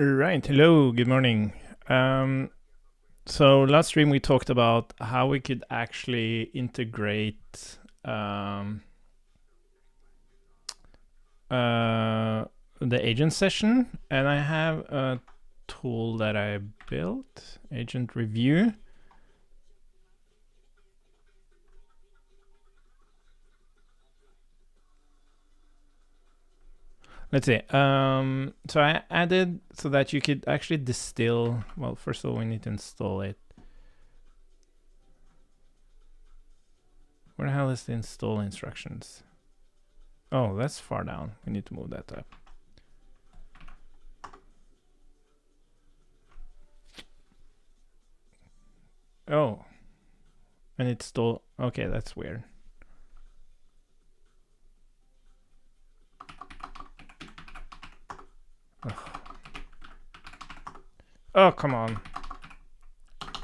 Right. Hello. Good morning. So last stream we talked about how we could actually integrate the agent session, and I have a tool that I built, Agent Review. Let's see. So I added so that you could actually distill. Well, first of all, we need to install it. Where the hell is the install instructions? Oh, that's far down. We need to move that up. Oh, and it's still okay. That's weird. Ugh. Oh, come on.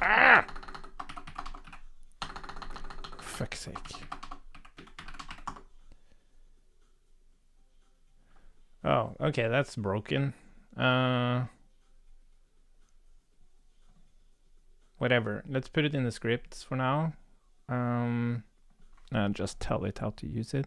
Ah! For fuck's sake. Oh, okay, that's broken. Whatever. Let's put it in the scripts for now. And just tell it how to use it.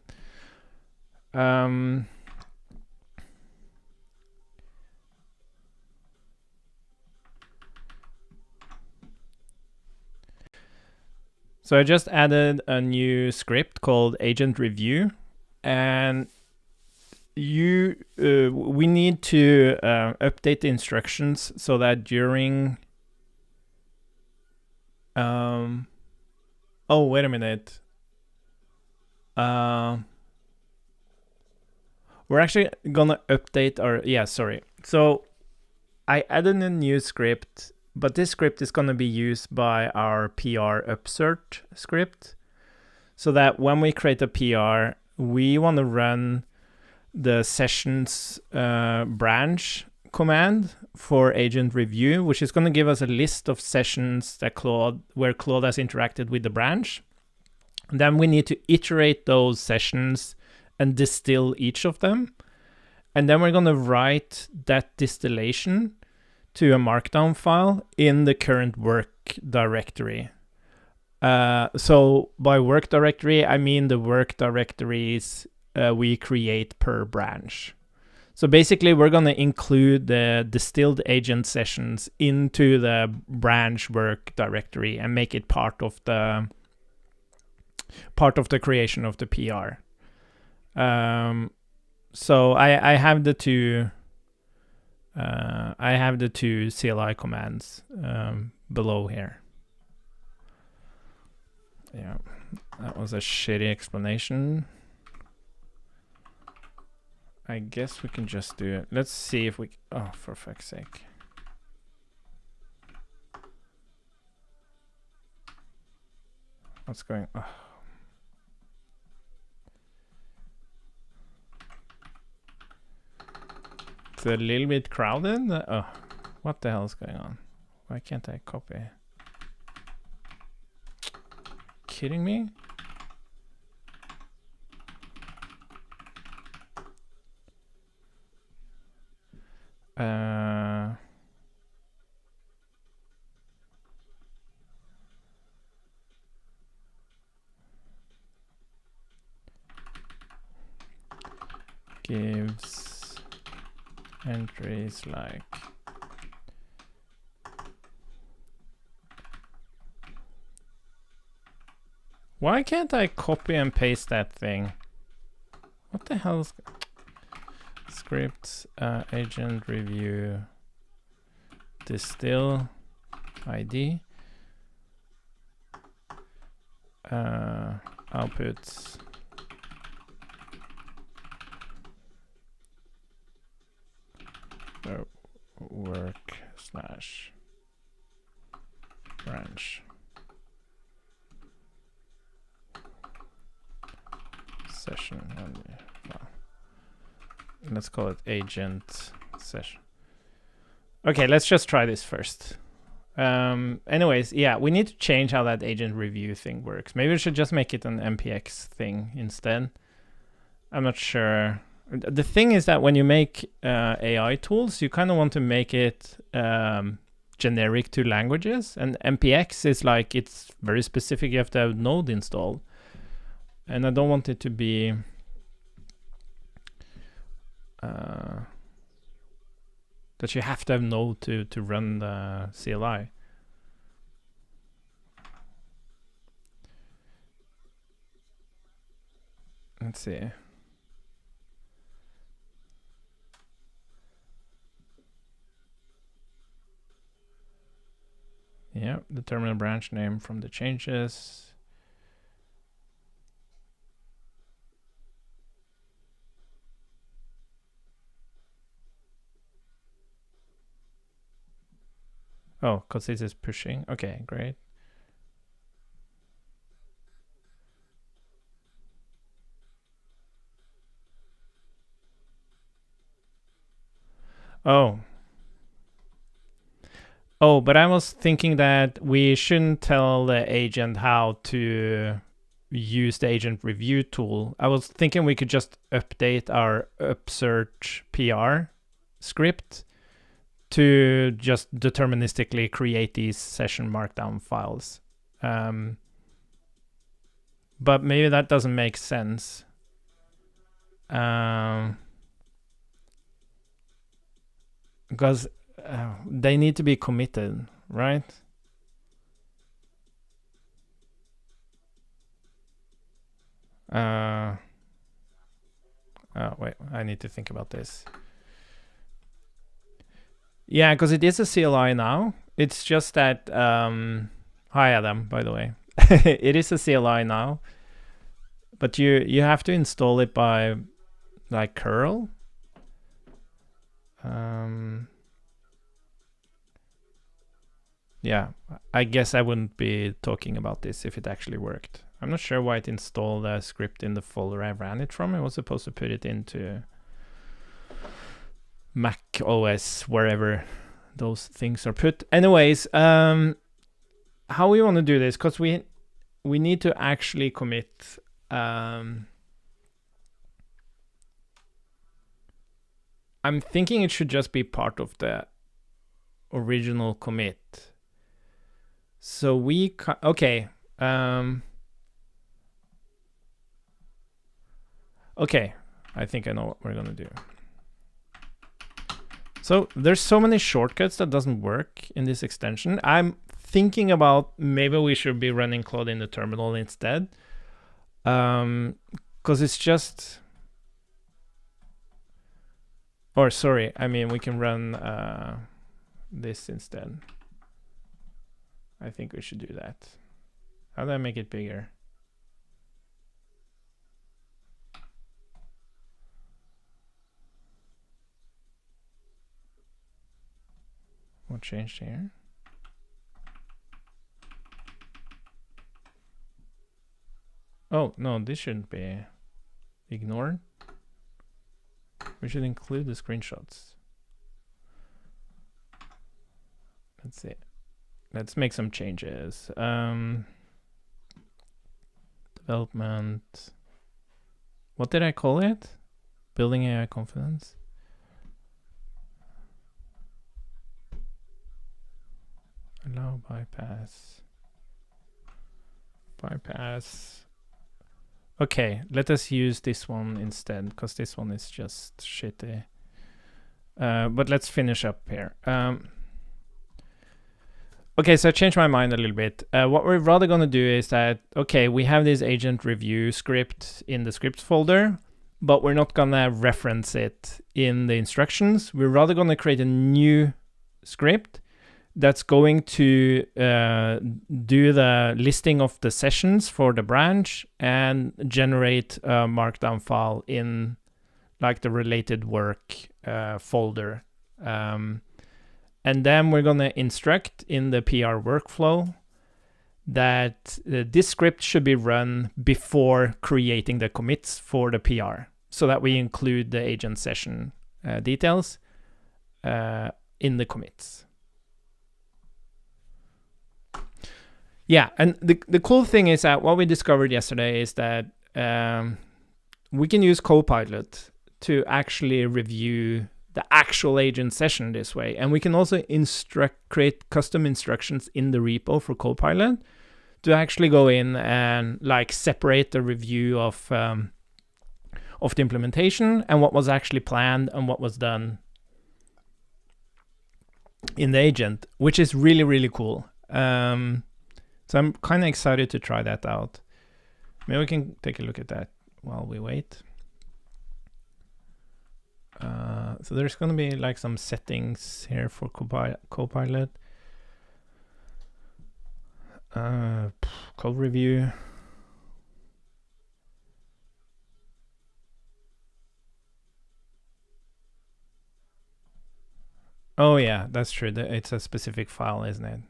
So I just added a new script called Agent Review, and we need to update the instructions so that during oh, wait a minute. We're actually gonna update our sorry. So I added a new script, but this script is gonna be used by our PR upsert script, so that when we create a PR, we want to run the sessions branch command for agent review, which is going to give us a list of sessions that where Claude has interacted with the branch. And then we need to iterate those sessions and distill each of them. And then we're going to write that distillation to a markdown file in the current work directory. So by work directory, I mean the work directories we create per branch. So basically, we're going to include the distilled agent sessions into the branch work directory and make it part of the creation of the PR. So I have the two CLI commands below here. Yeah, that was a shitty explanation. I guess we can just do it. Let's see if we... Oh, for fuck's sake. What's going... Oh. It's a little bit crowded. Oh, what the hell is going on? Why can't I copy? Kidding me? Gives entries like why can't I copy and paste that thing? What the hell is scripts agent review distill ID outputs work / branch session only. Well, let's call it agent session. Okay, let's just try this first. Anyways, yeah, we need to change how that agent review thing works. Maybe we should just make it an MPX thing instead. I'm not sure. The thing is that when you make AI tools, you kind of want to make it generic to languages, and MPX is like, it's very specific. You have to have Node installed, and I don't want it to be that you have to have Node to run the CLI. Let's see. Yeah, determine a branch name from the changes. Oh, because this is pushing. Okay, great. Oh, but I was thinking that we shouldn't tell the agent how to use the agent review tool. I was thinking we could just update our upsearch PR script to just deterministically create these session markdown files. But maybe that doesn't make sense. Because they need to be committed, right? Oh, wait, I need to think about this. Yeah, because it is a CLI now. It's just that, hi Adam, by the way. It is a CLI now, but you have to install it by like curl. Yeah, I guess I wouldn't be talking about this if it actually worked. I'm not sure why it installed a script in the folder I ran it from. I was supposed to put it into Mac OS, wherever those things are put. Anyways, how we want to do this, because we need to actually commit I'm thinking it should just be part of the original commit. So we okay. Okay, I think I know what we're gonna do. So there's so many shortcuts that doesn't work in this extension. I'm thinking about maybe we should be running Claude in the terminal instead. Because it's just, or sorry, I mean, we can run this instead. I think we should do that. How do I make it bigger? What changed here? Oh, no, this shouldn't be ignored. We should include the screenshots. Let's see. Let's make some changes. Development. What did I call it? Building AI confidence. Allow bypass. Bypass. Okay, let us use this one instead, because this one is just shitty. But let's finish up here. Okay, so I changed my mind a little bit. What we're rather going to do is that, okay, we have this agent review script in the scripts folder, but we're not going to reference it in the instructions. We're rather going to create a new script that's going to do the listing of the sessions for the branch and generate a markdown file in like the related work folder. And then we're going to instruct in the PR workflow that this script should be run before creating the commits for the PR, so that we include the agent session details in the commits. Yeah, and the cool thing is that what we discovered yesterday is that we can use CoPilot to actually review the actual agent session this way. And we can also create custom instructions in the repo for CoPilot to actually go in and like separate the review of the implementation and what was actually planned and what was done in the agent, which is really, really cool. So I'm kind of excited to try that out. Maybe we can take a look at that while we wait. So there's going to be like some settings here for CoPilot. Code review. Oh yeah, that's true. It's a specific file, isn't it?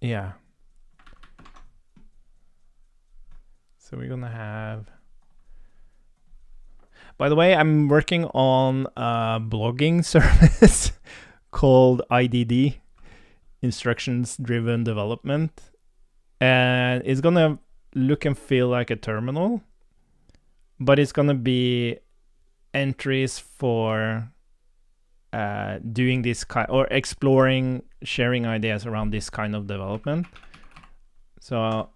Yeah. So we're gonna have. By the way, I'm working on a blogging service called IDD, Instructions Driven Development, and it's gonna look and feel like a terminal, but it's gonna be entries for doing this kind or exploring, sharing ideas around this kind of development. So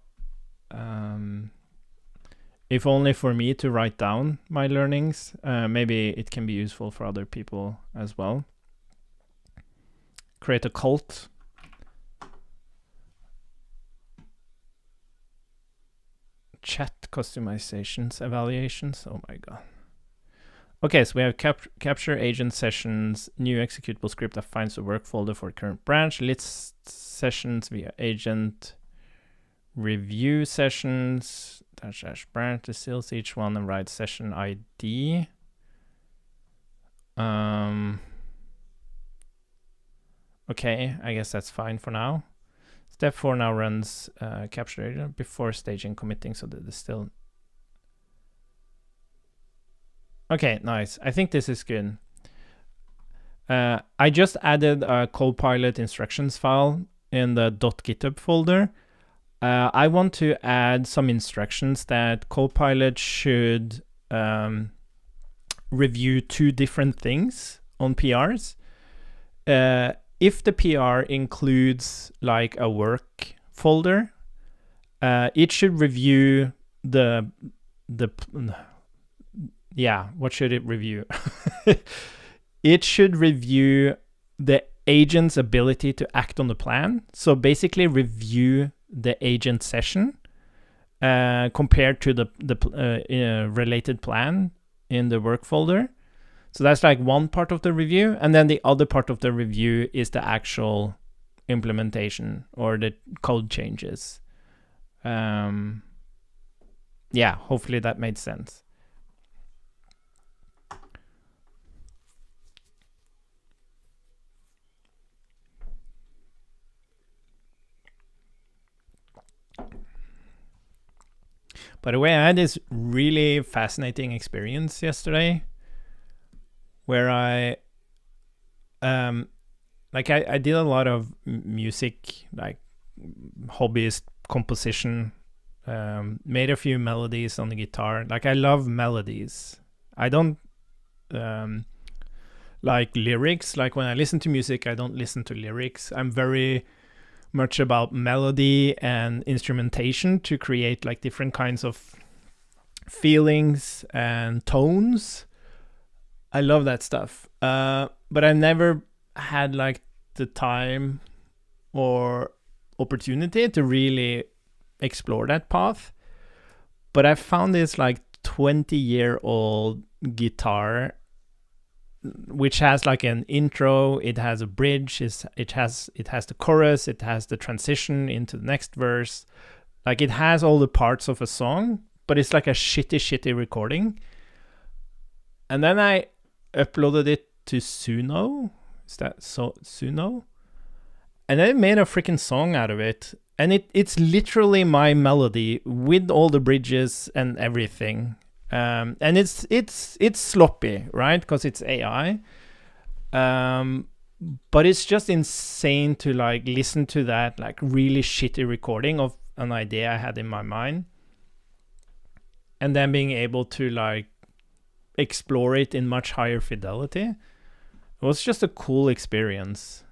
if only for me to write down my learnings, maybe it can be useful for other people as well. Create a cult. Chat customizations, evaluations. Oh my god. Okay, so we have capture agent sessions, new executable script that finds the work folder for current branch, list sessions via agent, review sessions, dash branch distills each one and write session ID. Okay, I guess that's fine for now. Step 4 now runs capture agent before staging committing, so that is still. Okay, nice. I think this is good. I just added a CoPilot instructions file in the .github folder. I want to add some instructions that CoPilot should review 2 different things on PRs. If the PR includes like a work folder, it should review what should it review? It should review the agent's ability to act on the plan. So basically review the agent session compared to the related plan in the work folder. So that's like one part of the review. And then the other part of the review is the actual implementation or the code changes. Hopefully that made sense. By the way, I had this really fascinating experience yesterday where I did a lot of music, like hobbyist composition, made a few melodies on the guitar. Like I love melodies. I don't like lyrics. Like when I listen to music, I don't listen to lyrics. I'm very much about melody and instrumentation to create like different kinds of feelings and tones. I love that stuff. But I never had like the time or opportunity to really explore that path. But I found this like 20-year-old guitar which has like an intro, it has a bridge, it has the chorus, it has the transition into the next verse. Like it has all the parts of a song, but it's like a shitty recording. And then I uploaded it to Suno. Is that Suno? And then it made a freaking song out of it. And it's literally my melody with all the bridges and everything. And it's sloppy, right? Because it's AI. But it's just insane to like listen to that like really shitty recording of an idea I had in my mind. and then being able to like explore it in much higher fidelity. It was just a cool experience.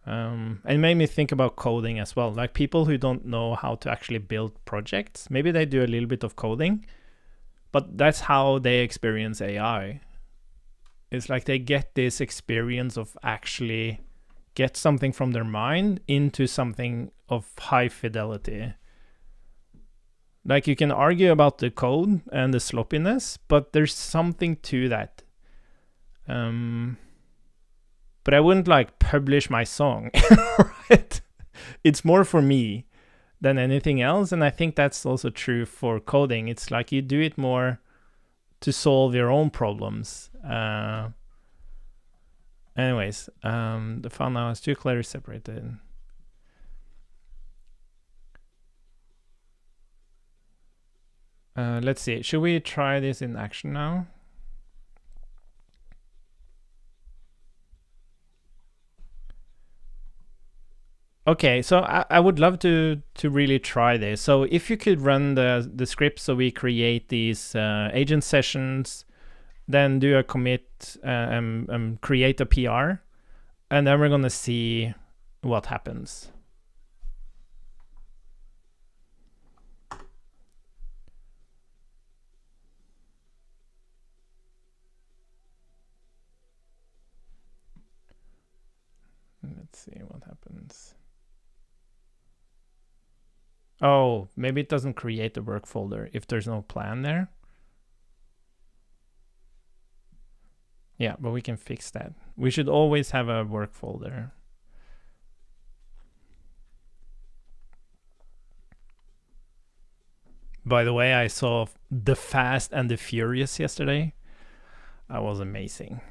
And it made me think about coding as well. Like people who don't know how to actually build projects, maybe they do a little bit of coding, but that's how they experience AI. It's like they get this experience of actually get something from their mind into something of high fidelity. Like you can argue about the code and the sloppiness, but there's something to that. But I wouldn't like publish my song, right? It's more for me than anything else. And I think that's also true for coding. It's like you do it more to solve your own problems. Anyways, the file now is too clearly separated. Let's see. Should we try this in action now? Okay, so I would love to really try this. So if you could run the script so we create these agent sessions, then do a commit and create a PR, and then we're going to see what happens. Let's see what happens. Oh, maybe it doesn't create the work folder if there's no plan there. Yeah, but we can fix that. We should always have a work folder. By the way, I saw The Fast and the Furious yesterday. That was amazing.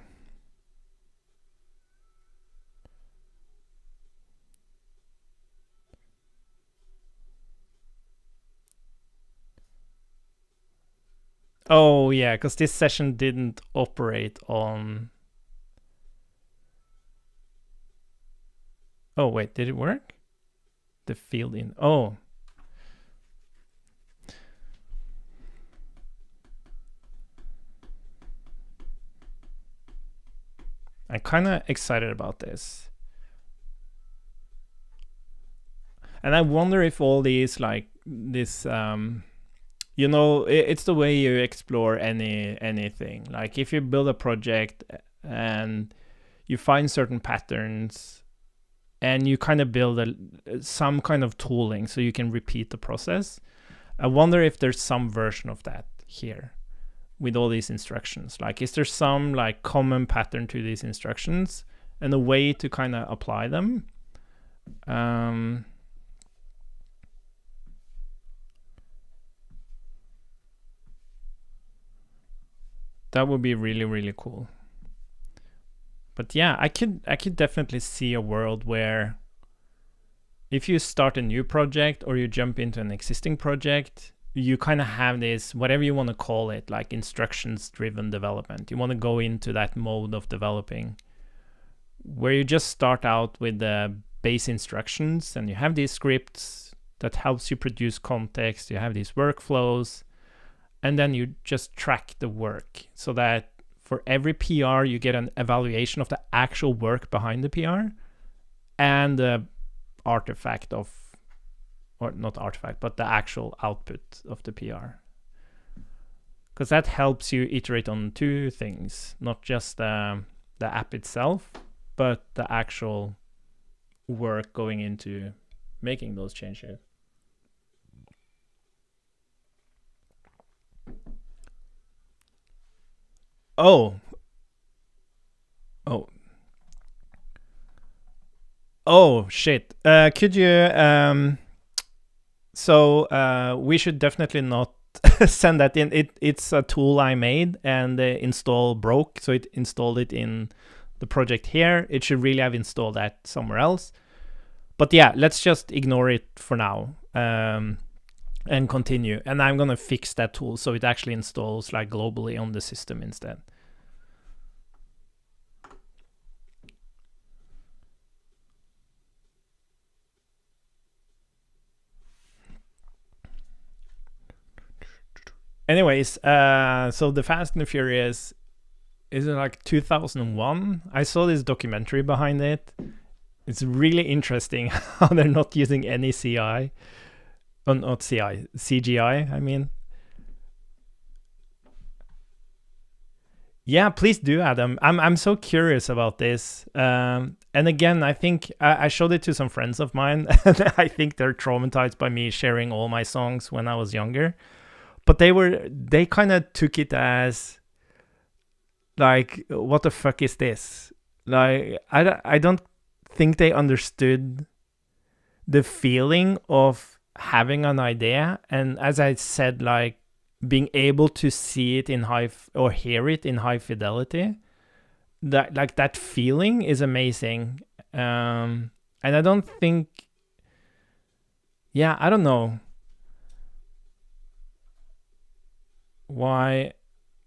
Oh, yeah, because this session didn't operate on... Oh, wait, did it work? The field in... Oh. I'm kind of excited about this. And I wonder if all these, like, this... you know, it's the way you explore anything. Like if you build a project and you find certain patterns and you kind of build some kind of tooling so you can repeat the process. I wonder if there's some version of that here with all these instructions. Like, is there some like common pattern to these instructions and a way to kind of apply them? That would be really, really cool. But yeah, I could definitely see a world where if you start a new project or you jump into an existing project, you kind of have this, whatever you want to call it, like instructions-driven development. You want to go into that mode of developing where you just start out with the base instructions and you have these scripts that helps you produce context. You have these workflows. And then you just track the work so that for every PR, you get an evaluation of the actual work behind the PR and the artifact of, or not artifact, but the actual output of the PR. Because that helps you iterate on two things, not just the app itself, but the actual work going into making those changes. Oh. Oh, shit. Could you... So we should definitely not send that in. It's a tool I made and the install broke, so it installed it in the project here. It should really have installed that somewhere else. But yeah, let's just ignore it for now and continue. And I'm going to fix that tool so it actually installs like globally on the system instead. Anyways, so the Fast and the Furious, is it like 2001? I saw this documentary behind it. It's really interesting how they're not using any CI. Oh, not CI, CGI, I mean. Yeah, please do, Adam. I'm so curious about this. And again, I think I showed it to some friends of mine, and I think they're traumatized by me sharing all my songs when I was younger. But they kind of took it as like, what the fuck is this? Like, I don't think they understood the feeling of having an idea, and as I said, like being able to see it in or hear it in high fidelity. That, like, that feeling is amazing. And I don't think, yeah, I don't know why.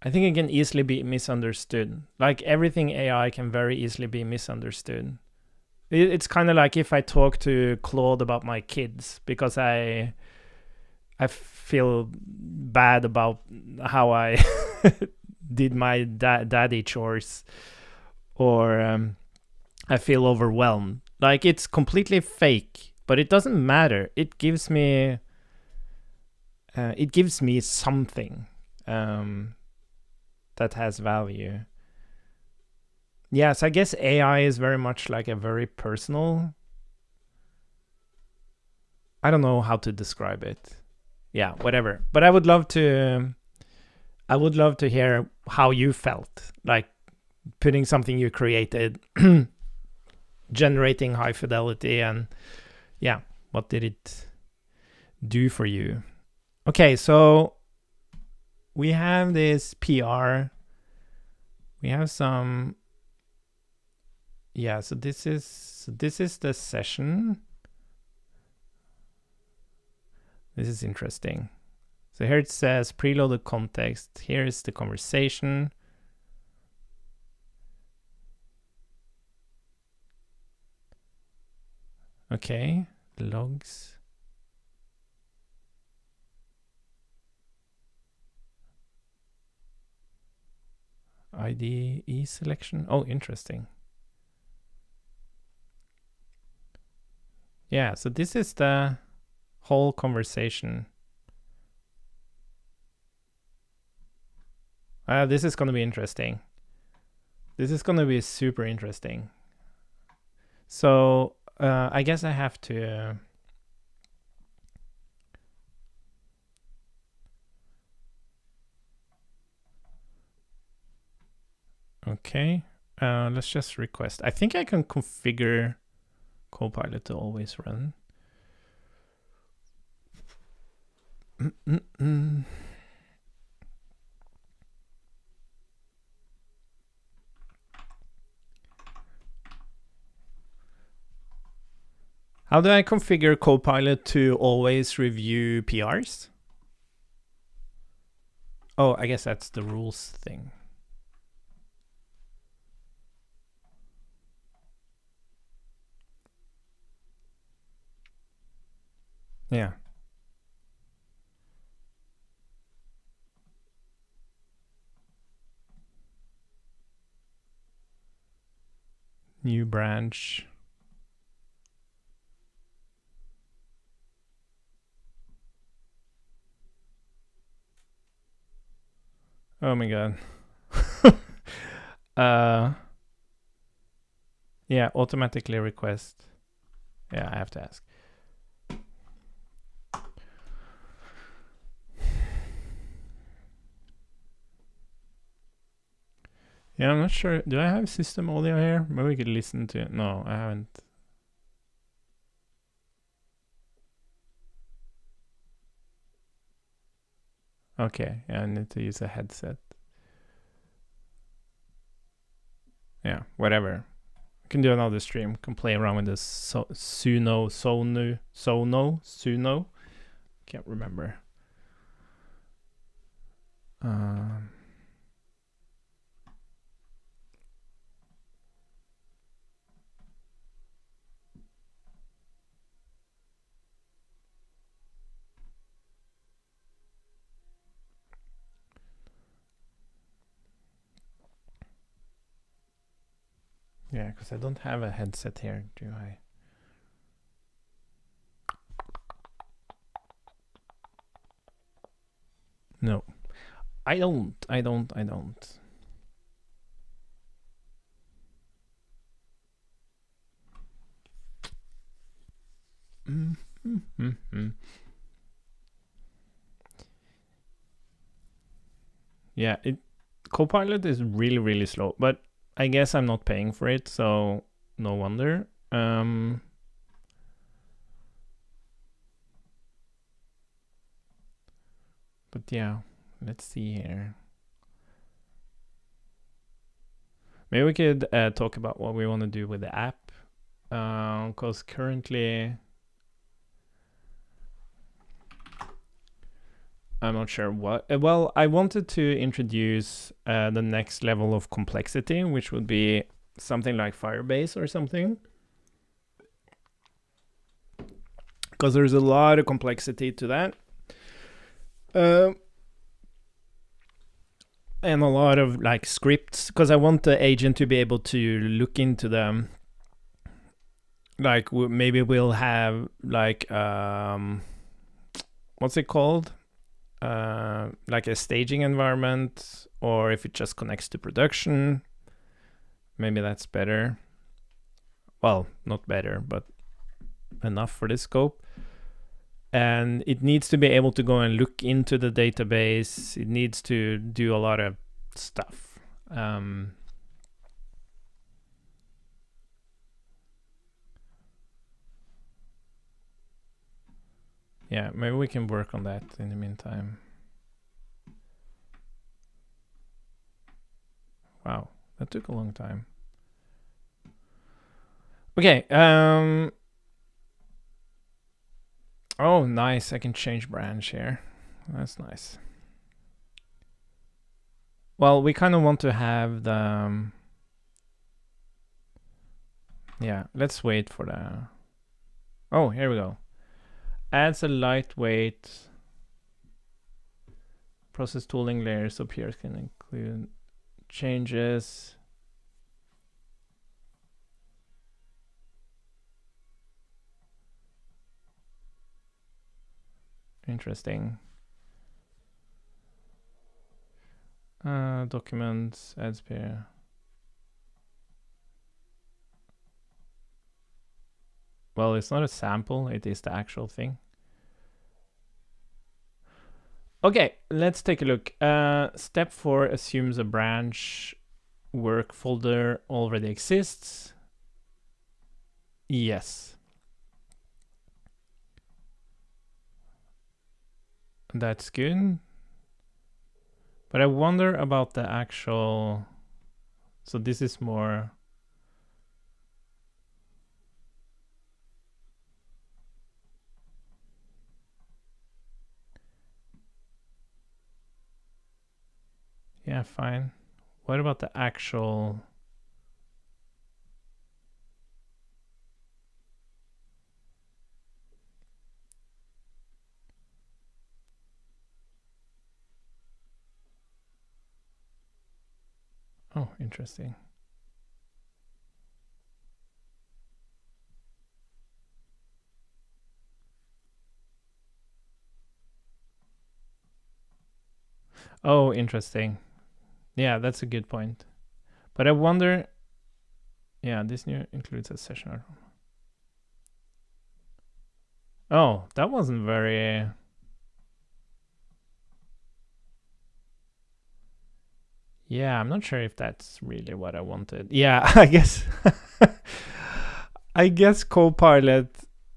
I think it can easily be misunderstood. Like everything AI can very easily be misunderstood. It's kind of like if I talk to Claude about my kids, because I feel bad about how I did my daddy chores, or I feel overwhelmed. Like, it's completely fake, but it doesn't matter. It gives me something that has value. Yes, I guess AI is very much like a very personal. I don't know how to describe it. Yeah, whatever. But I would love to hear how you felt, like putting something you created, generating high fidelity, and yeah, what did it do for you? Okay, so we have this PR. We have some. Yeah, so this is the session. This is interesting. So here it says preloaded context. Here is the conversation. Okay, logs. IDE selection. Oh, interesting. Yeah, so this is the whole conversation. This is going to be interesting. This is going to be super interesting. So I guess I have to... Okay, let's just request. I think I can configure CoPilot to always run. How do I configure CoPilot to always review PRs? Oh, I guess that's the rules thing. Yeah. New branch. Oh my god. Yeah, automatically request. Yeah, I have to ask. Yeah, I'm not sure. Do I have system audio here? Maybe we could listen to it. No, I haven't. Okay, yeah, I need to use a headset. Yeah, whatever. I can do another stream. Can play around with this Suno. Can't remember. Yeah, because I don't have a headset here, do I? No. I don't. Yeah, CoPilot is really, really slow, but I guess I'm not paying for it, so no wonder. But yeah, let's see here. Maybe we could talk about what we want to do with the app, because currently I'm not sure what. Well, I wanted to introduce the next level of complexity, which would be something like Firebase or something. Because there's a lot of complexity to that. And a lot of like scripts, because I want the agent to be able to look into them. Like maybe we'll have like what's it called? Like a staging environment, or if it just connects to production, maybe that's better. Well, not better, but enough for this scope. And it needs to be able to go and look into the database. It needs to do a lot of stuff. Yeah, maybe we can work on that in the meantime. Wow, that took a long time. Okay. Oh, nice. I can change branch here. That's nice. Well, we kind of want to have the... yeah, let's wait for the... oh, here we go. Adds a lightweight process tooling layer, so peers can include changes. Interesting. Documents, adds peer. Well, it's not a sample, it is the actual thing. Okay, let's take a look. Step 4 assumes a branch work folder already exists. Yes. That's good. But I wonder about the actual... so this is more... yeah, fine. What about the actual... oh, interesting. Oh, interesting. Yeah, that's a good point. But I wonder... yeah, this new includes a session. Oh, that wasn't very... yeah, I'm not sure if that's really what I wanted. Yeah, I guess... I guess CoPilot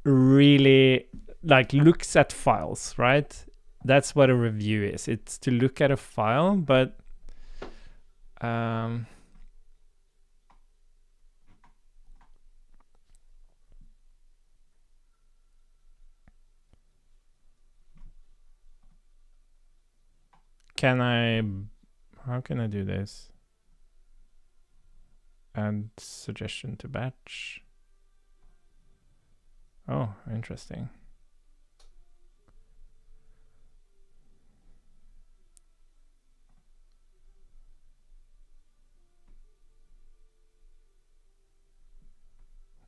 really like looks at files, right? That's what a review is. It's to look at a file, but can I... how can I do this? Add suggestion to batch. Oh, interesting.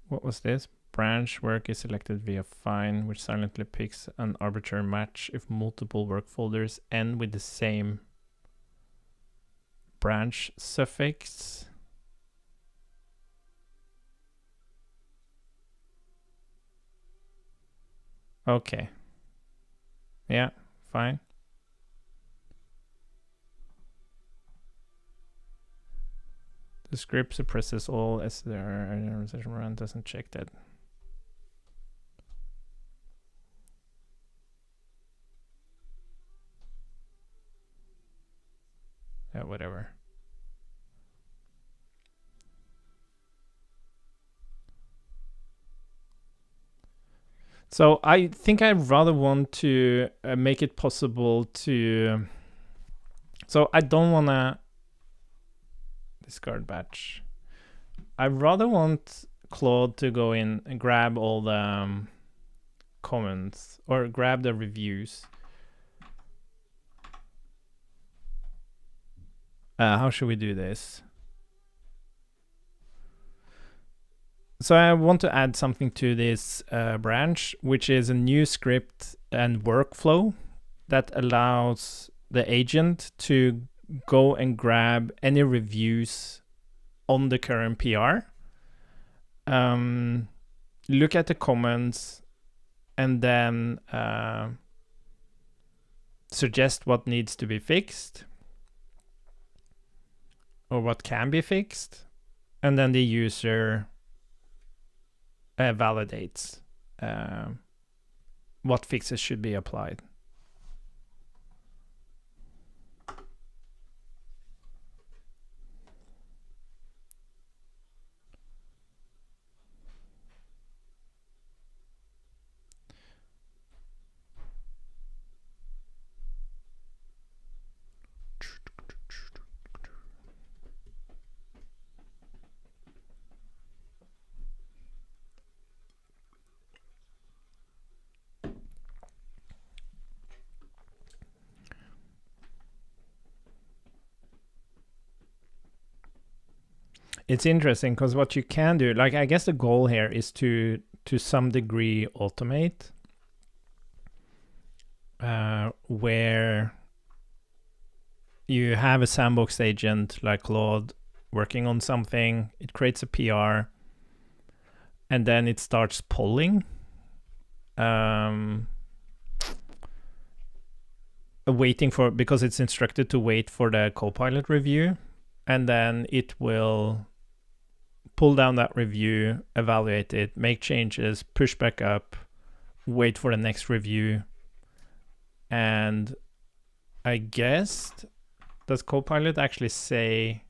What was this? Branch work is selected via find, which silently picks an arbitrary match if multiple work folders end with the same branch suffix. Okay. Yeah, fine. The script suppresses all as there run doesn't check that. Yeah, whatever. So I think I rather want to make it possible to. So I don't want to discard batch. I rather want Claude to go in and grab all the comments or grab the reviews. How should we do this? So I want to add something to this branch, which is a new script and workflow that allows the agent to go and grab any reviews on the current PR, look at the comments, and then suggest what needs to be fixed or what can be fixed, and then the user validates what fixes should be applied. It's interesting because what you can do, like I guess the goal here is to some degree automate, where you have a sandbox agent like Claude working on something, it creates a PR, and then it starts polling. Waiting for, because it's instructed to wait for the CoPilot review, and then it will pull down that review, evaluate it, make changes, push back up, wait for the next review. And I guess, does CoPilot actually say,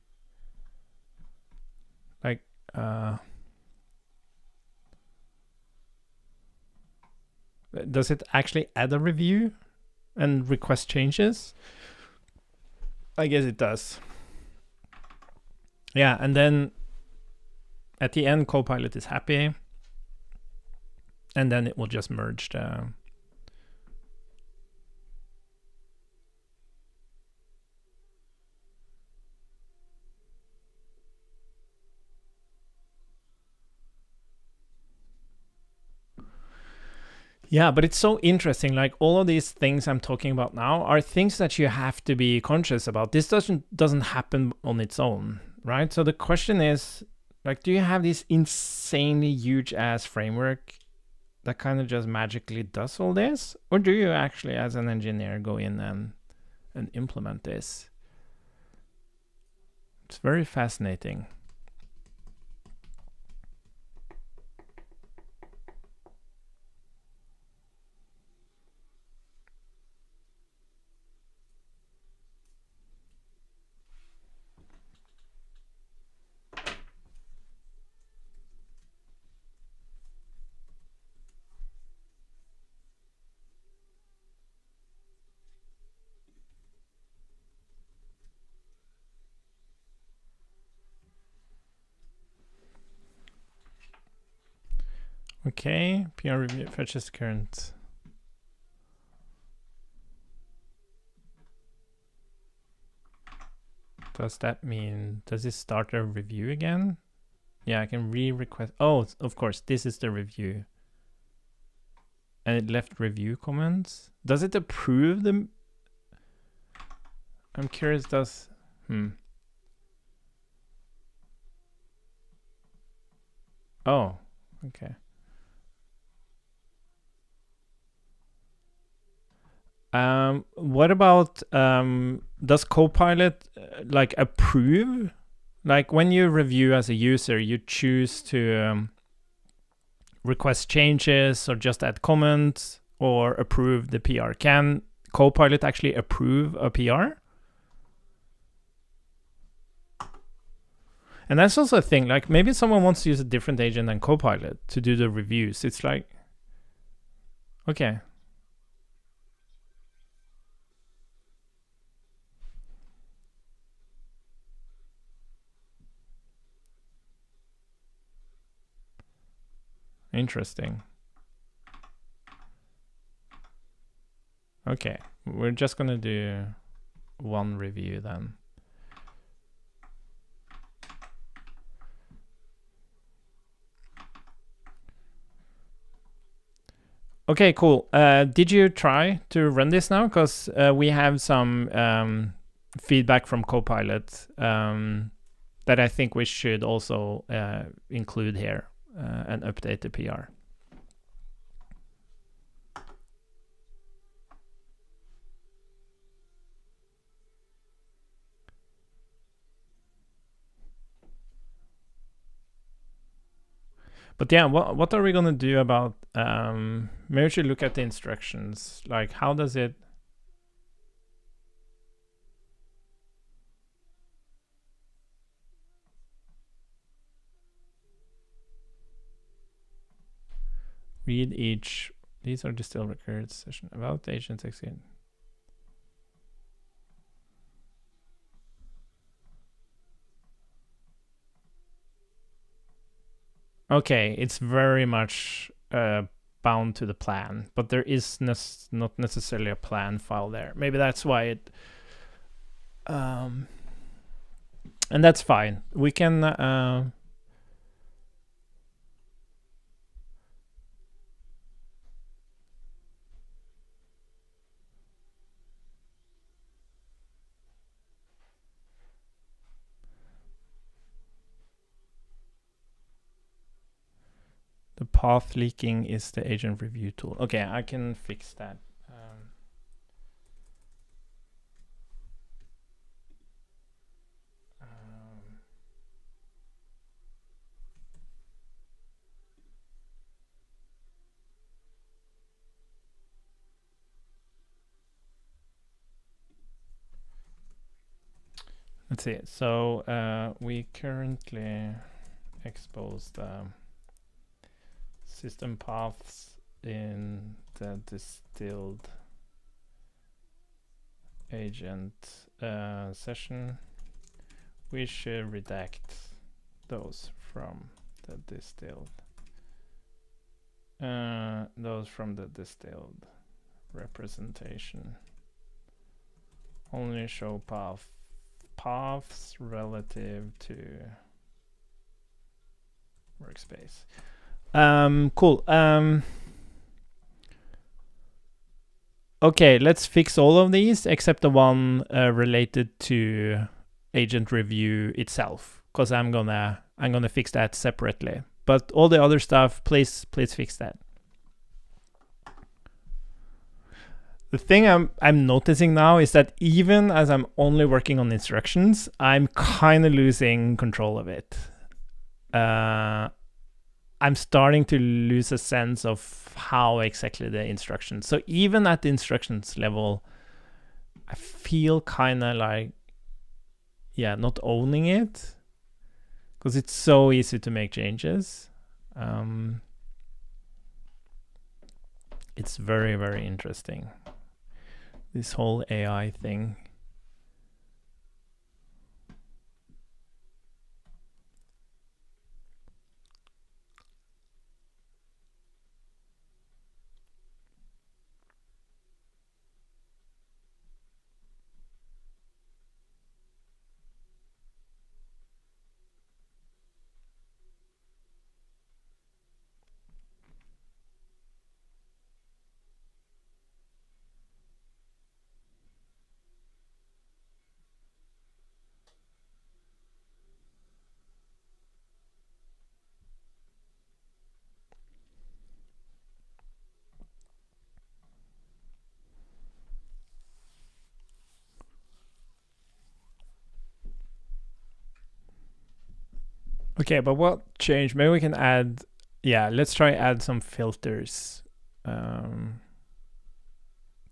like, does it actually add a review and request changes? I guess it does. Yeah, and then at the end, CoPilot is happy, and then it will just merge the. Yeah, but it's so interesting. Like all of these things I'm talking about now are things that you have to be conscious about. This doesn't happen on its own, right? So the question is, like, do you have this insanely huge ass framework that kind of just magically does all this? Or do you actually, as an engineer, go in and implement this? It's very fascinating. Okay, PR review fetches current. Does that mean, does it start a review again? Yeah, I can re-request. Oh, of course, this is the review. And it left review comments. Does it approve them? I'm curious, does... Oh, okay. What about, does CoPilot like approve? Like when you review as a user, you choose to request changes or just add comments or approve the PR. Can CoPilot actually approve a PR? And that's also a thing, like maybe someone wants to use a different agent than CoPilot to do the reviews. It's like, okay. Interesting. Okay, we're just gonna do one review then. Okay, cool. Did you try to run this now? Because we have some feedback from CoPilot that I think we should also include here and update the PR. But yeah, what are we gonna do about? Maybe we should look at the instructions. Like, how does it? Read each. These are distilled records. Session about the agent execute. Okay, it's very much bound to the plan, but there is not necessarily a plan file there. Maybe that's why it... and that's fine. We can... the path leaking is the agent review tool. Okay, I can fix that. Let's see. So we currently expose the system paths in the distilled agent session. We should redact those from the distilled representation. Only show paths relative to workspace. Cool. Okay, let's fix all of these except the one related to agent review itself, because I'm gonna fix that separately. But all the other stuff, please fix that. The thing I'm noticing now is that even as I'm only working on instructions, I'm kind of losing control of it. I'm starting to lose a sense of how exactly the instructions. So even at the instructions level, I feel kind of like, yeah, not owning it, because it's so easy to make changes. It's very, very interesting, this whole AI thing. Okay, but what change? Maybe we can add, yeah, let's try add some filters to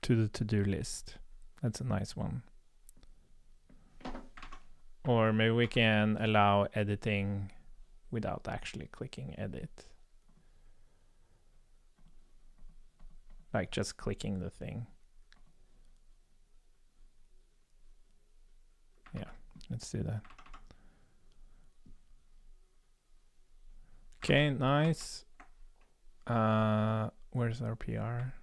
the to-do list. That's a nice one. Or maybe we can allow editing without actually clicking edit. Like just clicking the thing. Yeah, let's do that. Okay, nice. Where's our PR?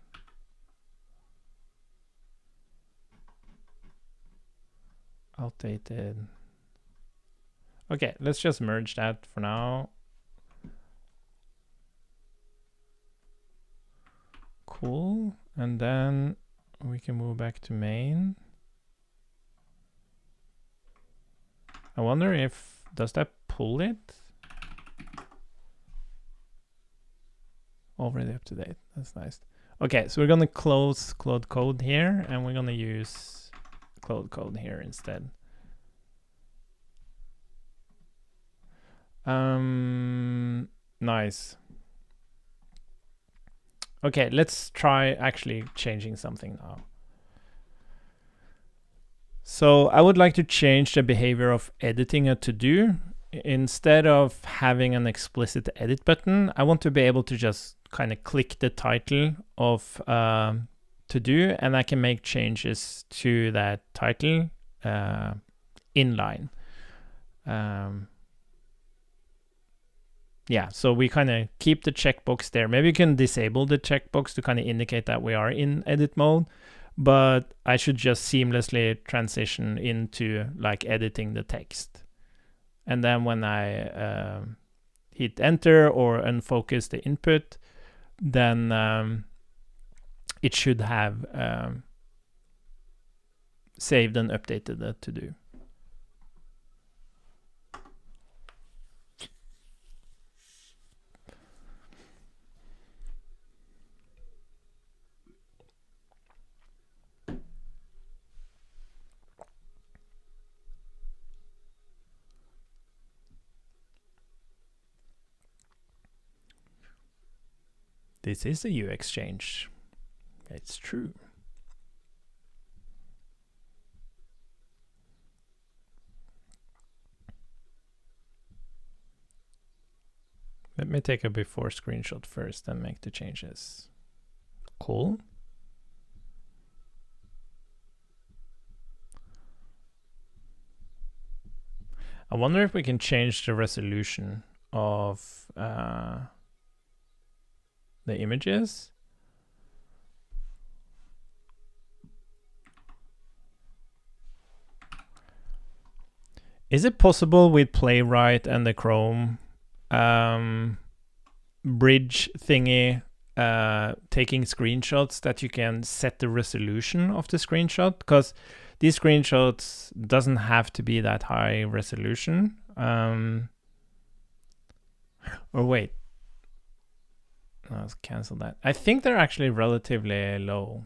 Outdated. Okay, let's just merge that for now. Cool. And then we can move back to main. I wonder if, does that pull it? Already up to date. That's nice. Okay, so we're gonna close Cloud Code here, and we're gonna use Cloud Code here instead. Nice. Okay, let's try actually changing something now. So I would like to change the behavior of editing a to-do. Instead of having an explicit edit button, I want to be able to just kind of click the title of to-do, and I can make changes to that title inline. Yeah, so we kind of keep the checkbox there. Maybe you can disable the checkbox to kind of indicate that we are in edit mode, but I should just seamlessly transition into like editing the text. And then when I hit enter or unfocus the input, then it should have saved and updated the to-do. This is a UX change. It's true. Let me take a before screenshot first and make the changes. Cool. I wonder if we can change the resolution of the images. Is it possible with Playwright and the Chrome bridge thingy taking screenshots that you can set the resolution of the screenshot? Because these screenshots doesn't have to be that high resolution. Or wait. Let's cancel that. I think they're actually relatively low.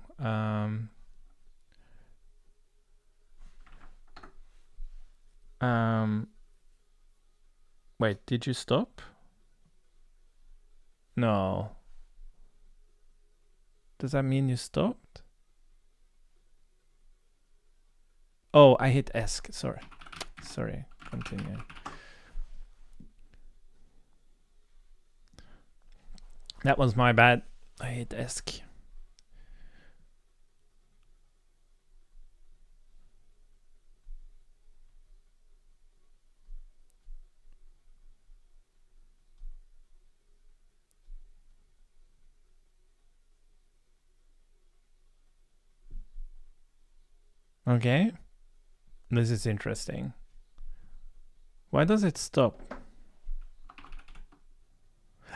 Wait, did you stop? No. Does that mean you stopped? Oh, I hit ESC. Sorry. Continue. That was my bad. I hit ESC. Okay. This is interesting. Why does it stop?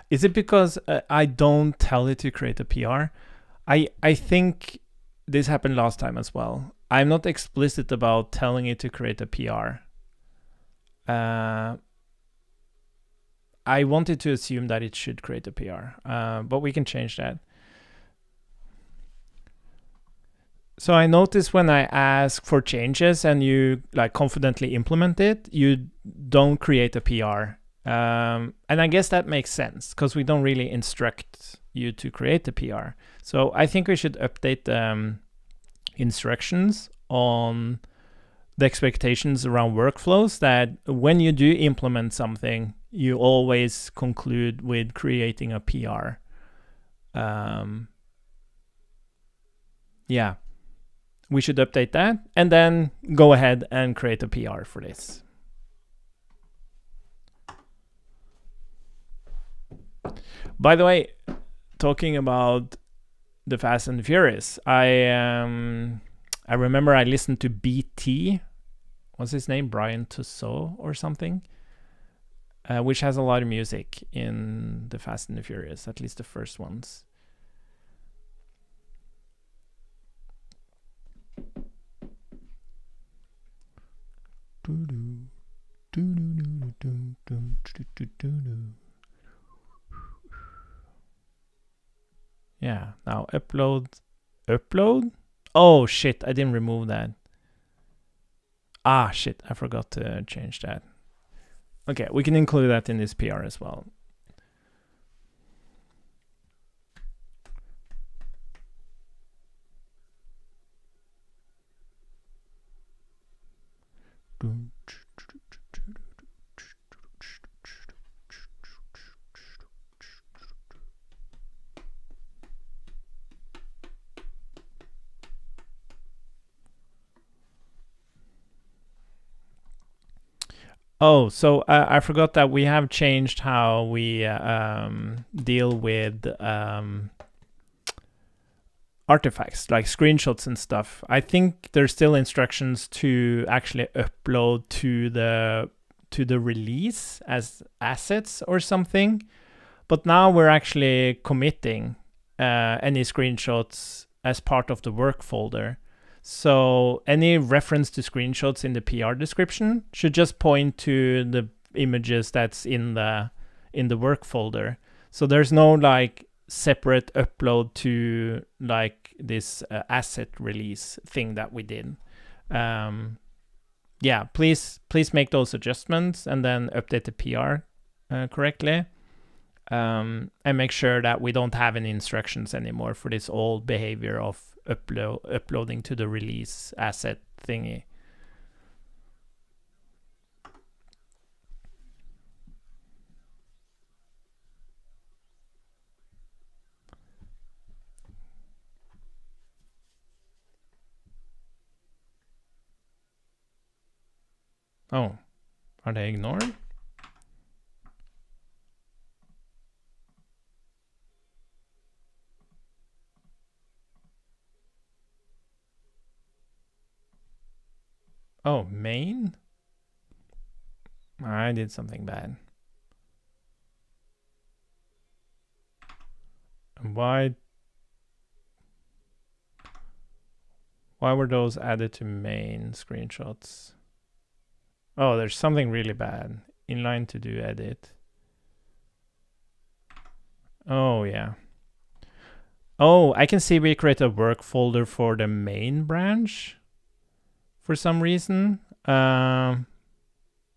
Is it because I don't tell it to create a PR? I think this happened last time as well. I'm not explicit about telling it to create a PR. I wanted to assume that it should create a PR, but we can change that. So I notice when I ask for changes and you like confidently implement it, you don't create a PR And I guess that makes sense because we don't really instruct you to create the PR. So I think we should update the instructions on the expectations around workflows, that when you do implement something, you always conclude with creating a PR. Yeah, we should update that and then go ahead and create a PR for this. By the way, talking about the Fast and the Furious, I remember I listened to BT. What's his name? Brian Tussaud or something, which has a lot of music in the Fast and the Furious, at least the first ones. Yeah, now upload. Oh shit, I didn't remove that. Ah shit, I forgot to change that. Okay, we can include that in this PR as well. Oh, so I forgot that we have changed how we deal with artifacts like screenshots and stuff. I think there's still instructions to actually upload to the release as assets or something, but now we're actually committing any screenshots as part of the work folder. So any reference to screenshots in the PR description should just point to the images that's in the work folder. So there's no like separate upload to like this asset release thing that we did. Yeah, please make those adjustments and then update the PR correctly. And make sure that we don't have any instructions anymore for this old behavior of uploading to the release asset thingy. Oh, are they ignored? Oh, main? I did something bad. Why were those added to main screenshots? Oh, there's something really bad. Inline to do edit. Oh, yeah. Oh, I can see we create a work folder for the main branch for some reason. Does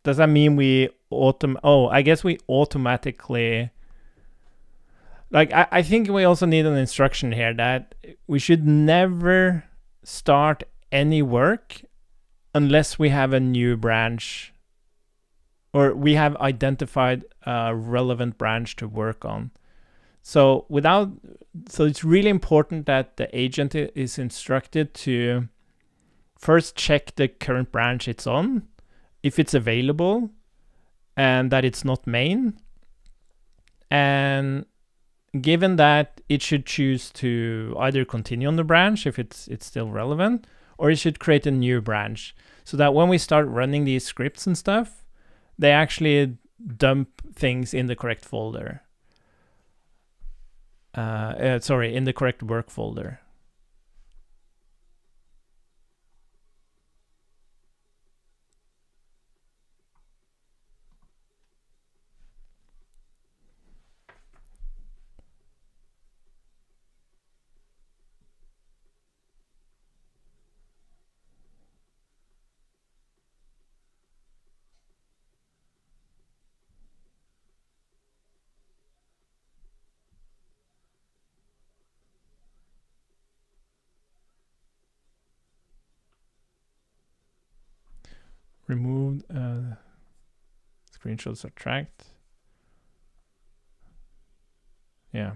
that mean we I guess we automatically... Like, I think we also need an instruction here that we should never start any work unless we have a new branch or we have identified a relevant branch to work on. So it's really important that the agent is instructed to first check the current branch it's on, if it's available, and that it's not main. And given that, it should choose to either continue on the branch if it's still relevant, or it should create a new branch so that when we start running these scripts and stuff, they actually dump things in the correct folder. In the correct work folder. Remove screenshot subtract. Yeah.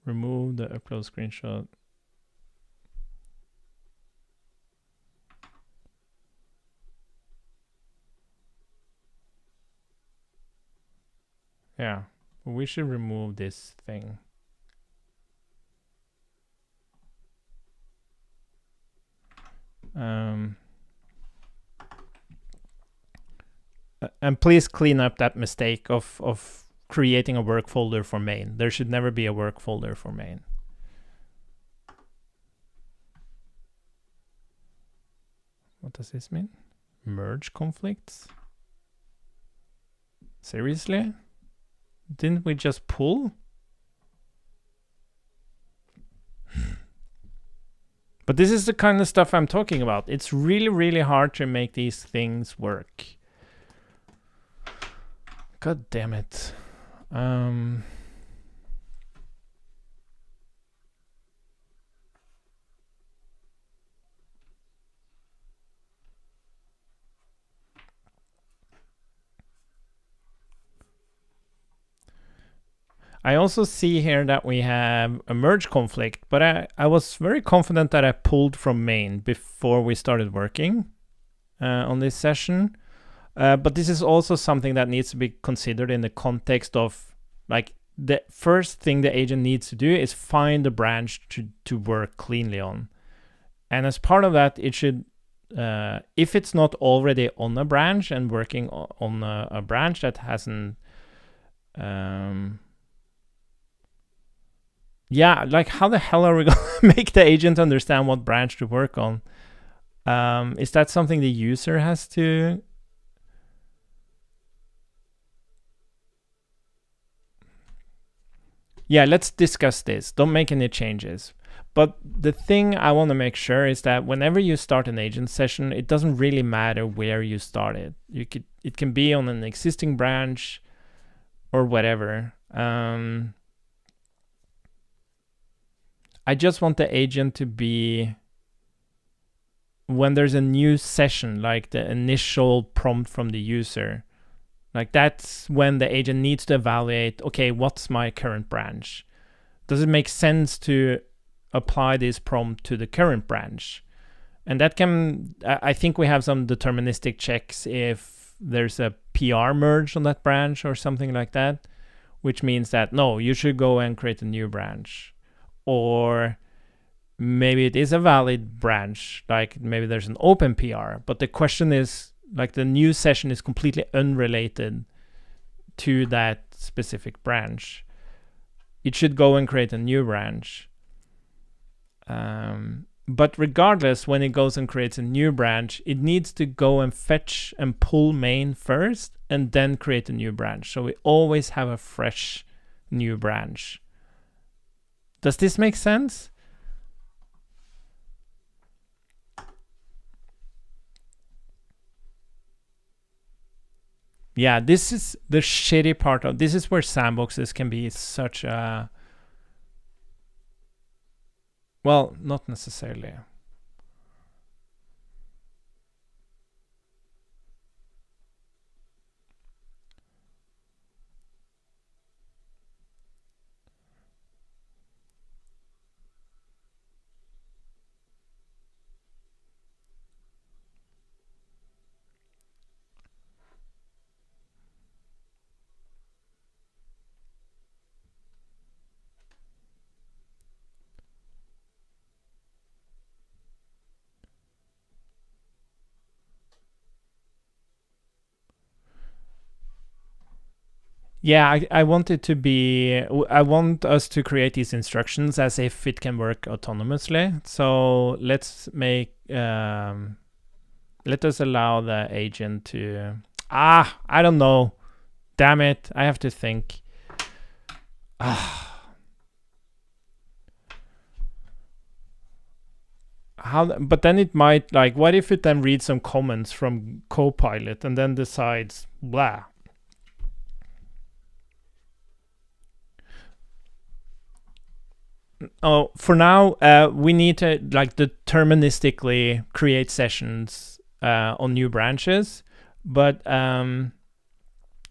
Remove the upload screenshot. Yeah, we should remove this thing. And please clean up that mistake of creating a work folder for main. There should never be a work folder for main. What does this mean? Merge conflicts? Seriously? Didn't we just pull? But this is the kind of stuff I'm talking about. It's really, really hard to make these things work. God damn it. I also see here that we have a merge conflict, but I was very confident that I pulled from main before we started working on this session. But this is also something that needs to be considered in the context of, like, the first thing the agent needs to do is find a branch to work cleanly on. And as part of that, it should, if it's not already on a branch and working on a branch that hasn't, yeah, like, how the hell are we going to make the agent understand what branch to work on? Is that something the user has to? Yeah, let's discuss this. Don't make any changes. But the thing I want to make sure is that whenever you start an agent session, it doesn't really matter where you started. It can be on an existing branch or whatever. I just want the agent to be, when there's a new session, like the initial prompt from the user, like that's when the agent needs to evaluate, okay, what's my current branch? Does it make sense to apply this prompt to the current branch? And that can, I think we have some deterministic checks if there's a PR merge on that branch or something like that, which means that, no, you should go and create a new branch. Or maybe it is a valid branch, like maybe there's an open PR, but the question is, like, the new session is completely unrelated to that specific branch. It should go and create a new branch. But regardless, when it goes and creates a new branch, it needs to go and fetch and pull main first and then create a new branch. So we always have a fresh new branch. Does this make sense? Yeah, this is the shitty part of this, is where sandboxes can be such a, well, not necessarily. Yeah, I want it to be, I want us to create these instructions as if it can work autonomously. So let's make, let us allow the agent to, I don't know. Damn it, I have to think. But then it might, like, what if it then reads some comments from CoPilot and then decides, blah. Oh, for now, we need to like deterministically create sessions on new branches, but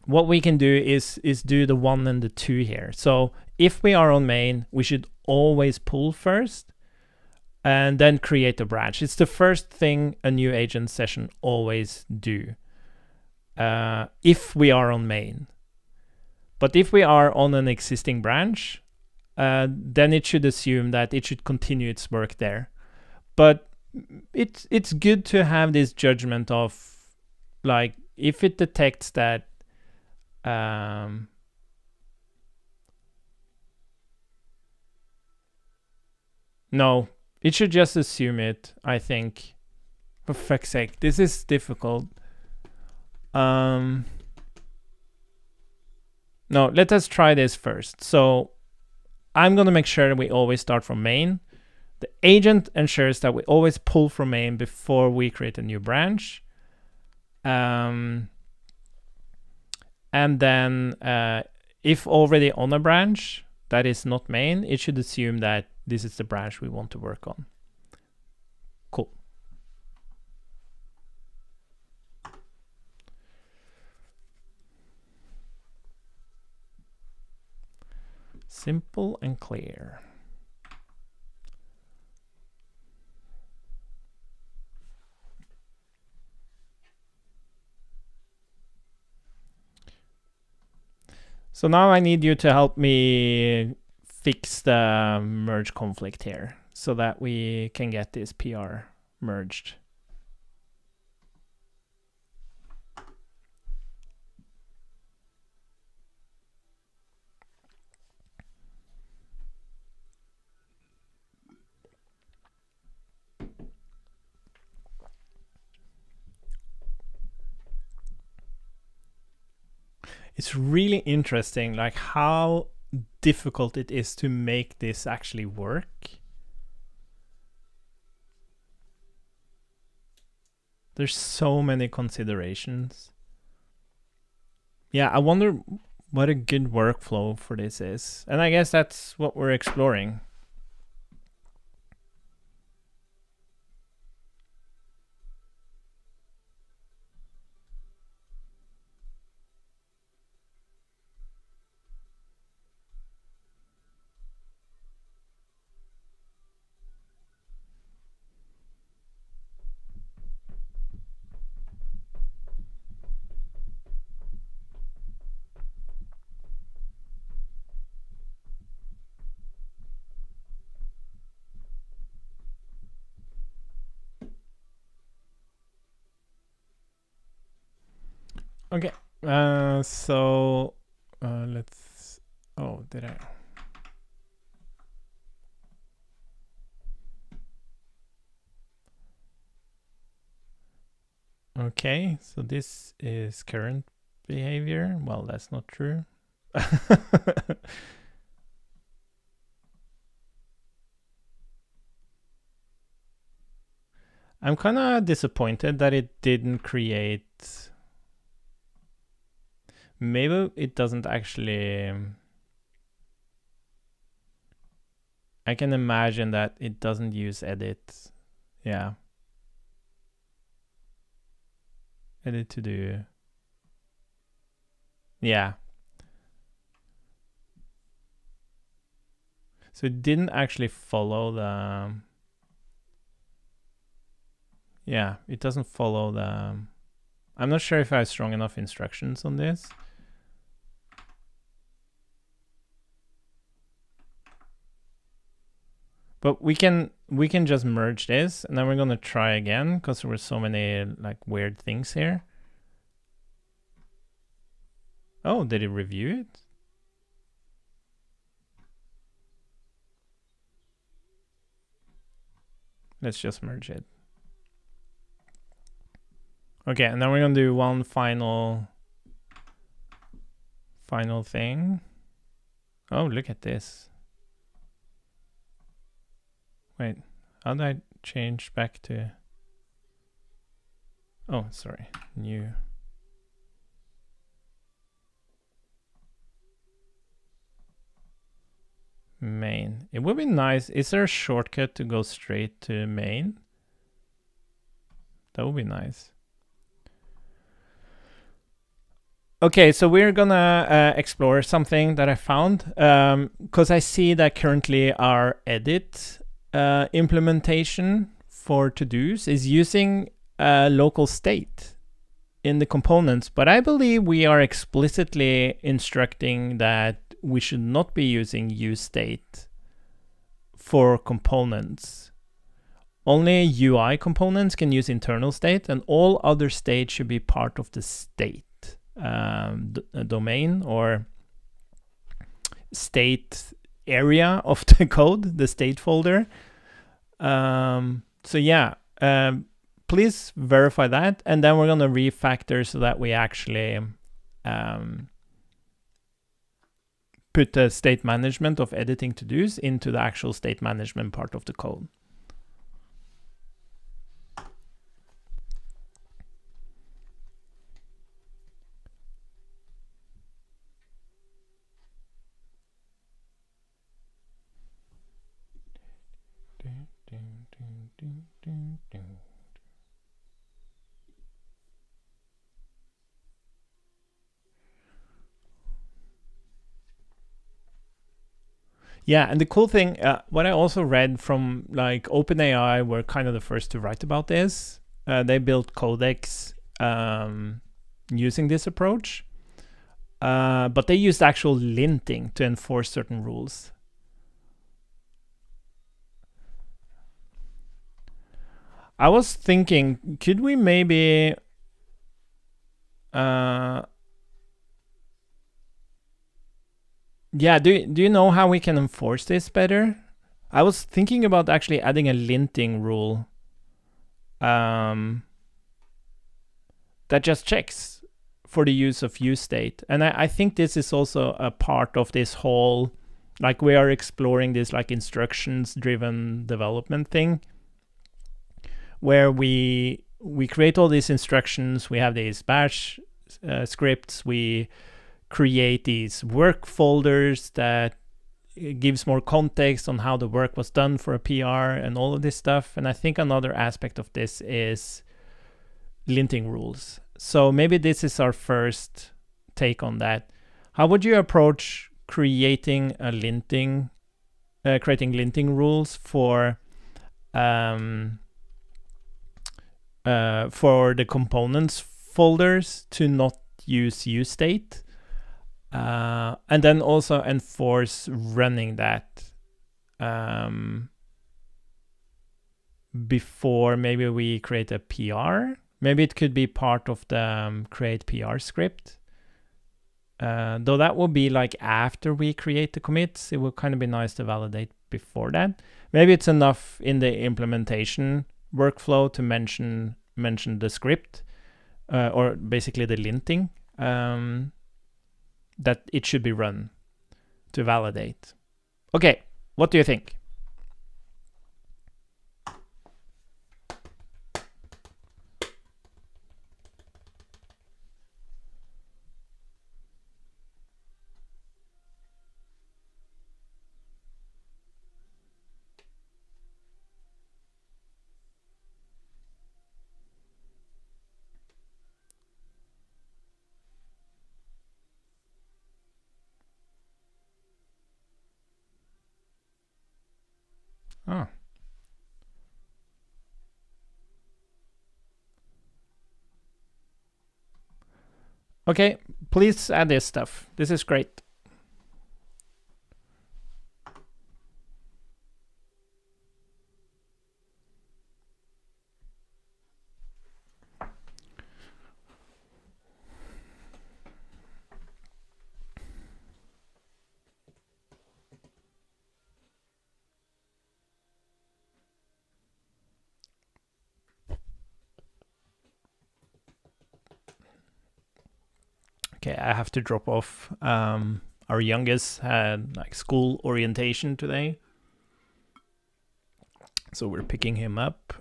what we can do is do the 1 and the 2 here. So if we are on main, we should always pull first and then create a branch. It's the first thing a new agent session always do if we are on main. But if we are on an existing branch, then it should assume that it should continue its work there. But it's good to have this judgment of, like, if it detects that no, it should just assume it, I think. For fuck's sake, this is difficult. No, let us try this first. So I'm going to make sure that we always start from main. The agent ensures that we always pull from main before we create a new branch. And then if already on a branch that is not main, it should assume that this is the branch we want to work on. Cool. Simple and clear. So now I need you to help me fix the merge conflict here so that we can get this PR merged. It's really interesting, like how difficult it is to make this actually work. There's so many considerations. Yeah, I wonder what a good workflow for this is. And I guess that's what we're exploring. Okay, so let's, oh, did I? Okay, so this is current behavior. Well, that's not true. I'm kind of disappointed that it didn't create. Maybe it doesn't actually. I can imagine that it doesn't use edit. Yeah. Edit to do. Yeah. So it didn't actually follow the. Yeah, it doesn't follow the. I'm not sure if I have strong enough instructions on this. But we can just merge this, and then we're gonna try again because there were so many like weird things here. Oh, did it review it? Let's just merge it. Okay, and then we're gonna do one final thing. Oh, look at this. Wait, how did I change back to? Oh, sorry, new. main. It would be nice. Is there a shortcut to go straight to main? That would be nice. Okay, so we're gonna explore something that I found, because I see that currently our edit implementation for to-dos is using a local state in the components, but I believe we are explicitly instructing that we should not be using useState for components. Only UI components can use internal state, and all other states should be part of the state domain or state area of the code, the state folder. So yeah, please verify that, and then we're going to refactor so that we actually put the state management of editing to-dos into the actual state management part of the code. Yeah, and the cool thing, what I also read from like OpenAI were kind of the first to write about this. They built Codex using this approach, but they used actual linting to enforce certain rules. I was thinking, could we maybe yeah, do you know how we can enforce this better? I was thinking about actually adding a linting rule that just checks for the use of useState. And I think this is also a part of this whole, like we are exploring this like instructions-driven development thing, where we create all these instructions, we have these bash scripts, we create these work folders that gives more context on how the work was done for a PR and all of this stuff. And I think another aspect of this is linting rules. So maybe this is our first take on that. How would you approach creating a linting, creating linting rules for the components folders to not use useState? And then also enforce running that before maybe we create a PR. Maybe it could be part of the create PR script. Though that will be like after we create the commits, it will kind of be nice to validate before that. Maybe it's enough in the implementation workflow to mention the script or basically the linting. That it should be run to validate. Okay, what do you think? Oh. Okay, please add this stuff. This is great. Okay, I have to drop off. Our youngest had like school orientation today, so we're picking him up.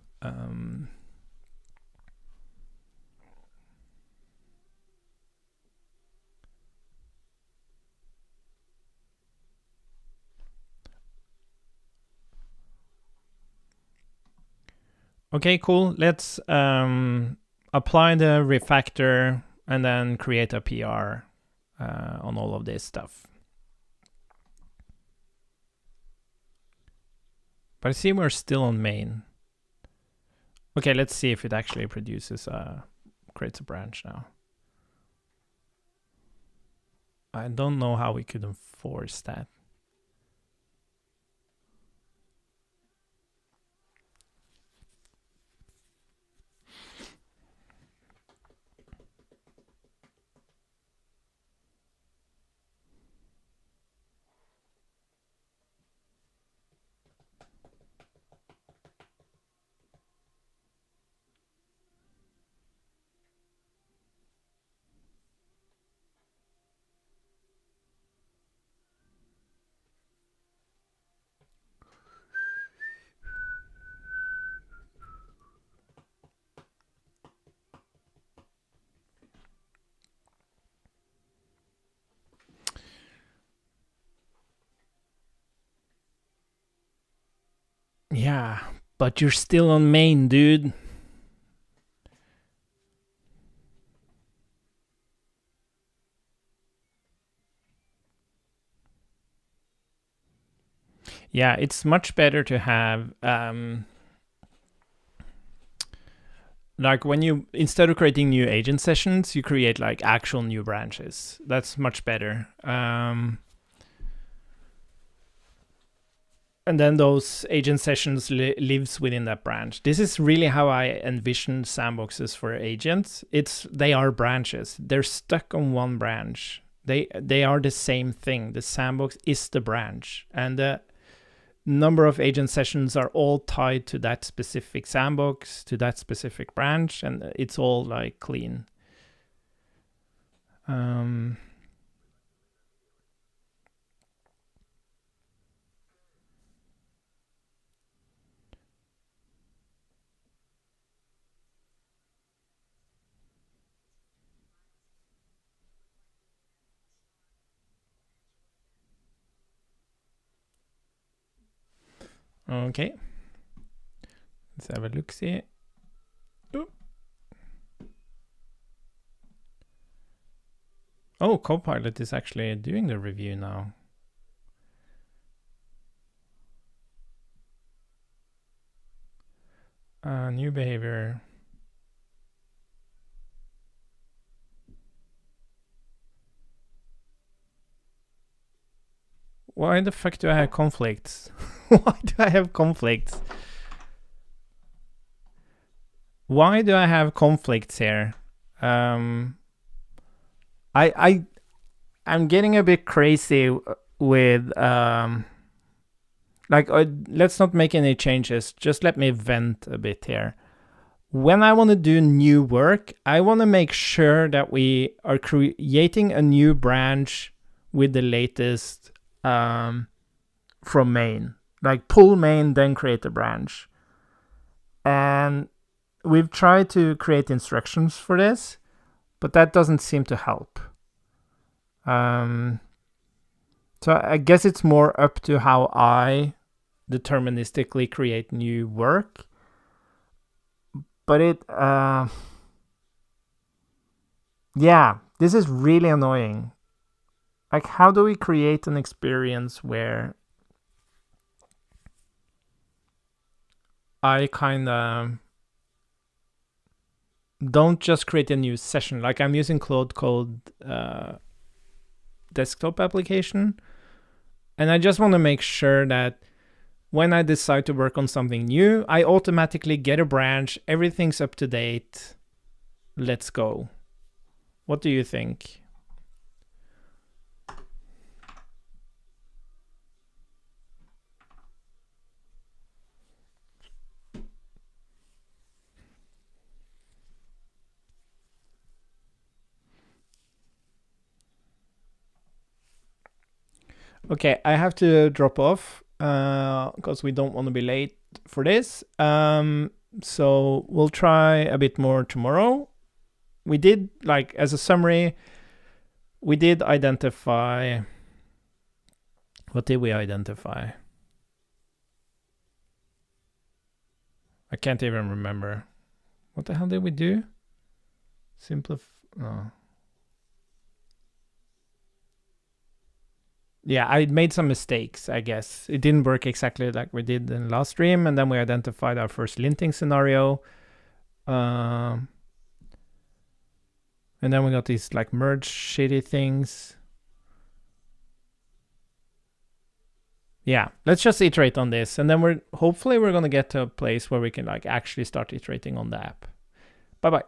Okay, cool. Let's apply the refactor and then create a PR on all of this stuff. But I see we're still on main. Okay, let's see if it actually produces creates a branch now. I don't know how we could enforce that. Yeah, but you're still on main, dude. Yeah, it's much better to have like when you, instead of creating new agent sessions, you create like actual new branches. That's much better. And then those agent sessions lives within that branch. This is really how I envision sandboxes for agents. They are branches. They're stuck on one branch. They are the same thing. The sandbox is the branch, and the number of agent sessions are all tied to that specific sandbox, to that specific branch, and it's all like clean. Okay. Let's have a look-see. Oh, CoPilot is actually doing the review now. New behavior. Why the fuck do I have conflicts? Why do I have conflicts? Why do I have conflicts here? I'm getting a bit crazy with like let's not make any changes. Just let me vent a bit here. When I want to do new work, I want to make sure that we are creating a new branch with the latest from main. Like pull main, then create a branch. And we've tried to create instructions for this, but that doesn't seem to help. So I guess it's more up to how I deterministically create new work. But yeah, this is really annoying. Like, how do we create an experience where I kind of don't just create a new session? Like, I'm using Claude Code desktop application, and I just want to make sure that when I decide to work on something new, I automatically get a branch, everything's up to date, let's go. What do you think? Okay, I have to drop off because we don't want to be late for this. So we'll try a bit more tomorrow. We did, like, as a summary, we did identify... What did we identify? I can't even remember. What the hell did we do? Oh. Yeah, I made some mistakes, I guess. It didn't work exactly like we did in last stream, and then we identified our first linting scenario. And then we got these like merge shitty things. Yeah, let's just iterate on this, and then hopefully we're gonna get to a place where we can like actually start iterating on the app. Bye-bye.